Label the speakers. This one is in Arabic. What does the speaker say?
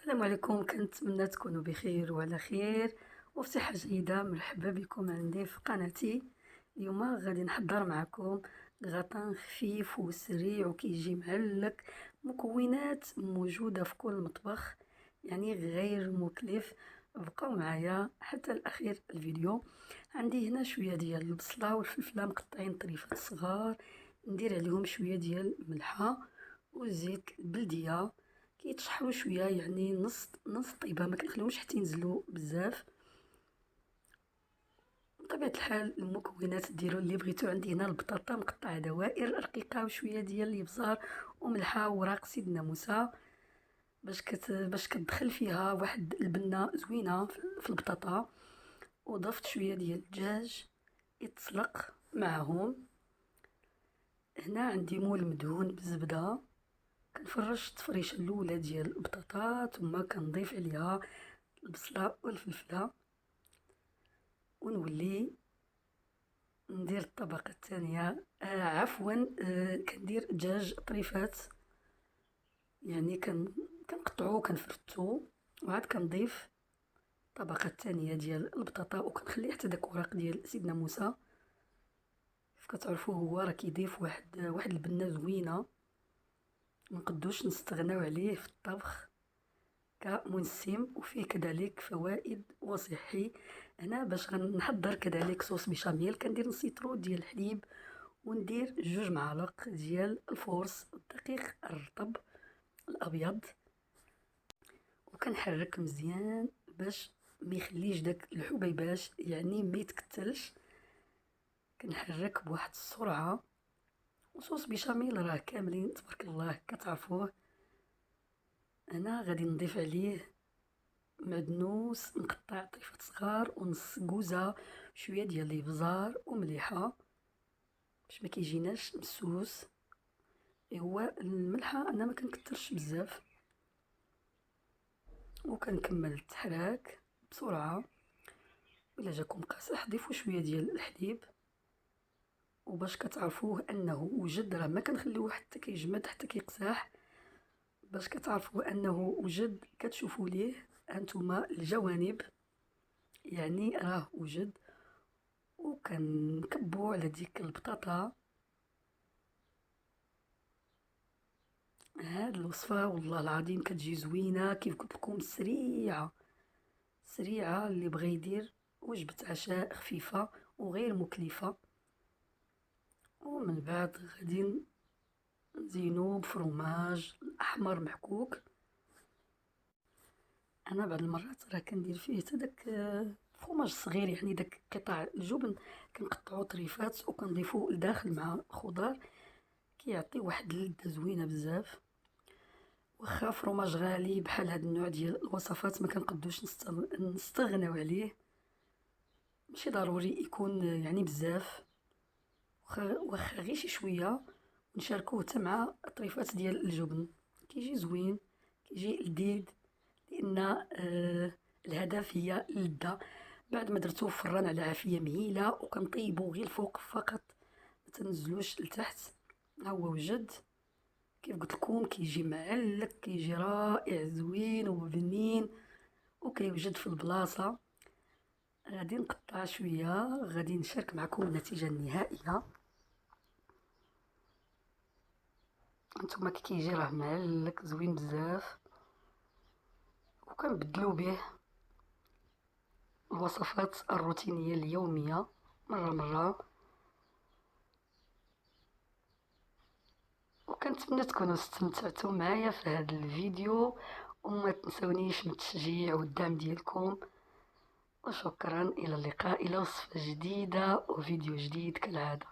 Speaker 1: السلام عليكم، كنتمنى تكونوا بخير وعلى خير وفي صحة جيدة. مرحبا بكم عندي في قناتي. اليوم غادي نحضر معكم غطان خفيف وسريع وكيجي معلق، مكونات موجودة في كل مطبخ، يعني غير مكلف. بقاو معايا حتى الاخير الفيديو. عندي هنا شوية ديال البصلة والفلفلة مقطعين طريفات صغار، ندير عليهم شوية ديال الملحة والزيت البلدية كيتشحروا شويه، يعني نص طيبه، ما كنخليهمش حتى ينزلوا بزاف. بطبيعه الحال المكونات ديروا اللي بغيتو. عندي هنا البطاطا مقطعه دوائر رقيقه وشويه ديال الابزار وملحه وراق سيدنا موسى باش كتدخل فيها واحد البنه زوينه في البطاطا. وضفت شويه ديال الدجاج يتسلق معهم. هنا عندي مول مدهون بالزبده، كنفرش التفريشه الاولى ديال البطاطا ثم كنضيف عليها البصله والفلفله ونولي ندير الطبقه الثانيه. كندير دجاج طريفات، يعني كنقطعو كنفرتو وعاد كنضيف الطبقه الثانيه ديال البطاطا وكنخلي حتى داك وراق ديال سيدنا موسى. كيف كتعرفوا هو راه كيضيف واحد البنه زوينه، منقدوش نستغناو عليه في الطبخ كمنسم وفيه كذلك فوائد وصحي. هنا باش غنحضر كذلك صوص بيشاميل، كندير نص لتر ديال الحليب وندير 2 معالق ديال الفورص الدقيق الرطب الابيض، وكنحرك مزيان باش ما يخليش داك الحبيبات، يعني ما يتكتلش. كنحرك بواحد السرعه. وصوص بيشاميل راه كاملين تبارك الله كتعرفوه. انا غادي نضيف عليه معدنوس مقطع طريفات صغار ونص كوزه، شويه ديال الابزار ومليحه باش ما كيجيناش مسوس. هو الملحه انا ما كنكثرش بزاف، وكنكمل التحراك بسرعه. الا جاكم قاصح ضيفوا شويه ديال الحليب، وباش كتعرفوه انه وجد راه ما كنخليوه حتى كيجمد حتى كيقساح. باش كتعرفوا انه وجد كتشوفوا ليه هانتوما الجوانب، يعني راه وجد. وكنكبو على ديك البطاطا. هاد الوصفه والله العظيم كتجي زوينه، كيف قلت لكم سريعه سريعه، اللي بغى يدير وجبه عشاء خفيفه وغير مكلفه. ومن بعد غادي نزينو بفرماج الاحمر محكوك. انا بعض المرات راه كندير فيه حتى داك فرماج صغير، يعني داك قطع الجبن كنقطعو طريفات وكنضيفوه لداخل مع خضار، كيعطي واحد اللذه زوينه بزاف. واخا فرماج غالي بحال هاد النوع ديال الوصفات ما كنقدوش نستغناو عليه، ماشي ضروري يكون يعني بزاف، واخا غير شي شويه نشاركوه حتى مع الطريفات ديال الجبن، كيجي زوين كيجي لذيذ. لان الهدف هي اللذه. بعد ما درتوه في الفران على عافيه مهيله وكنطيبو غير الفوق فقط، ما تنزلوش لتحت. ها هو وجد كيف قلت لكم، كيجي معلق، كيجي رائع زوين وبنين وكيوجد في البلاصه. غادي نقطع شويه، غادي نشارك معكم النتيجه النهائيه. هانتوما كي كيجي راه معلق زوين بزاف، وكنبدلو به الوصفات الروتينيه اليوميه مره مره. وكنتمنى تكونوا استمتعتوا معايا في هذا الفيديو، وما تنسونيش من التشجيع والدعم ديالكم. وشكرا، الى اللقاء، الى وصفه جديده وفيديو جديد كالعاده.